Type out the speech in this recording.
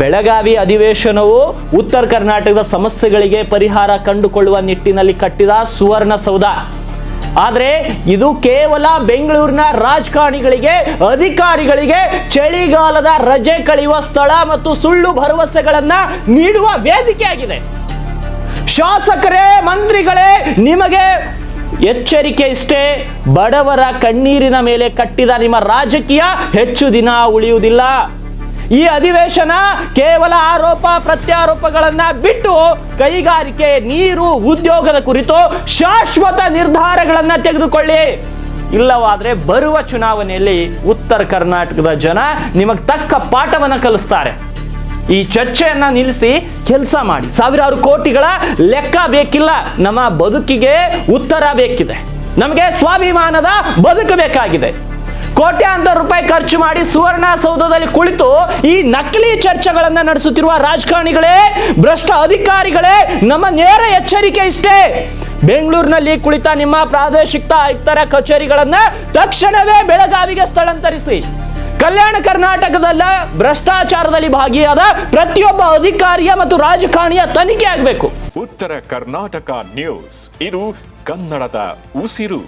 ಬೆಳಗಾವಿ ಅಧಿವೇಶನವು ಉತ್ತರ ಕರ್ನಾಟಕದ ಸಮಸ್ಯೆಗಳಿಗೆ ಪರಿಹಾರ ಕಂಡುಕೊಳ್ಳುವ ನಿಟ್ಟಿನಲ್ಲಿ ಕಟ್ಟಿದ ಸುವರ್ಣಸೌಧ. ಆದರೆ ಇದು ಕೇವಲ ಬೆಂಗಳೂರಿನ ರಾಜಕಾರಣಿಗಳಿಗೆ, ಅಧಿಕಾರಿಗಳಿಗೆ ಚಳಿಗಾಲದ ರಜೆ ಕಳೆಯುವ ಸ್ಥಳ ಮತ್ತು ಸುಳ್ಳು ಭರವಸೆಗಳನ್ನ ನೀಡುವ ವೇದಿಕೆಯಾಗಿದೆ. ಶಾಸಕರೇ, ಮಂತ್ರಿಗಳೇ, ನಿಮಗೆ ಎಚ್ಚರಿಕೆ ಇಷ್ಟೇ, ಬಡವರ ಕಣ್ಣೀರಿನ ಮೇಲೆ ಕಟ್ಟಿದ ನಿಮ್ಮ ರಾಜಕೀಯ ಹೆಚ್ಚು ದಿನ ಉಳಿಯುವುದಿಲ್ಲ. ಈ ಅಧಿವೇಶನ ಕೇವಲ ಆರೋಪ ಪ್ರತ್ಯಾರೋಪಗಳನ್ನ ಬಿಟ್ಟು ಕೈಗಾರಿಕೆ, ನೀರು, ಉದ್ಯೋಗದ ಕುರಿತು ಶಾಶ್ವತ ನಿರ್ಧಾರಗಳನ್ನ ತೆಗೆದುಕೊಳ್ಳಿ. ಇಲ್ಲವಾದ್ರೆ ಬರುವ ಚುನಾವಣೆಯಲ್ಲಿ ಉತ್ತರ ಕರ್ನಾಟಕದ ಜನ ನಿಮಗೆ ತಕ್ಕ ಪಾಠವನ್ನ ಕಲಿಸ್ತಾರೆ. ಈ ಚರ್ಚೆಯನ್ನ ನಿಲ್ಲಿಸಿ ಕೆಲಸ ಮಾಡಿ. ಸಾವಿರಾರು ಕೋಟಿಗಳ ಲೆಕ್ಕ ಬೇಕಿಲ್ಲ, ನಮ್ಮ ಬದುಕಿಗೆ ಉತ್ತರ ಬೇಕಿದೆ. ನಮಗೆ ಸ್ವಾಭಿಮಾನದ ಬದುಕು ಬೇಕಾಗಿದೆ. ಕೋಟ್ಯಾಂತರ ರೂಪಾಯಿ ಖರ್ಚು ಮಾಡಿ ಸುವರ್ಣಸೌಧದಲ್ಲಿ ಕುಳಿತು ಈ ನಕಲಿ ಚರ್ಚೆಗಳನ್ನ ನಡೆಸುತ್ತಿರುವ ರಾಜಕಾರಣಿಗಳೇ, ಭ್ರಷ್ಟ ಅಧಿಕಾರಿಗಳೇ, ನಮ್ಮ ನೇರ ಎಚ್ಚರಿಕೆ ಇಷ್ಟೇ. ಬೆಂಗಳೂರಿನಲ್ಲಿ ಕುಳಿತ ನಿಮ್ಮ ಪ್ರಾದೇಶಿಕ ಆಯುಕ್ತರ ಕಚೇರಿಗಳನ್ನ ತಕ್ಷಣವೇ ಬೆಳಗಾವಿಗೆ ಸ್ಥಳಾಂತರಿಸಿ. ಕಲ್ಯಾಣ ಕರ್ನಾಟಕದಲ್ಲ ಭ್ರಷ್ಟಾಚಾರದಲ್ಲಿ ಭಾಗಿಯಾದ ಪ್ರತಿಯೊಬ್ಬ ಅಧಿಕಾರಿಯ ಮತ್ತು ರಾಜಕಾರಣಿಯ ತನಿಖೆ ಆಗಬೇಕು. ಉತ್ತರ ಕರ್ನಾಟಕ ನ್ಯೂಸ್, ಇದು ಕನ್ನಡದ ಉಸಿರು.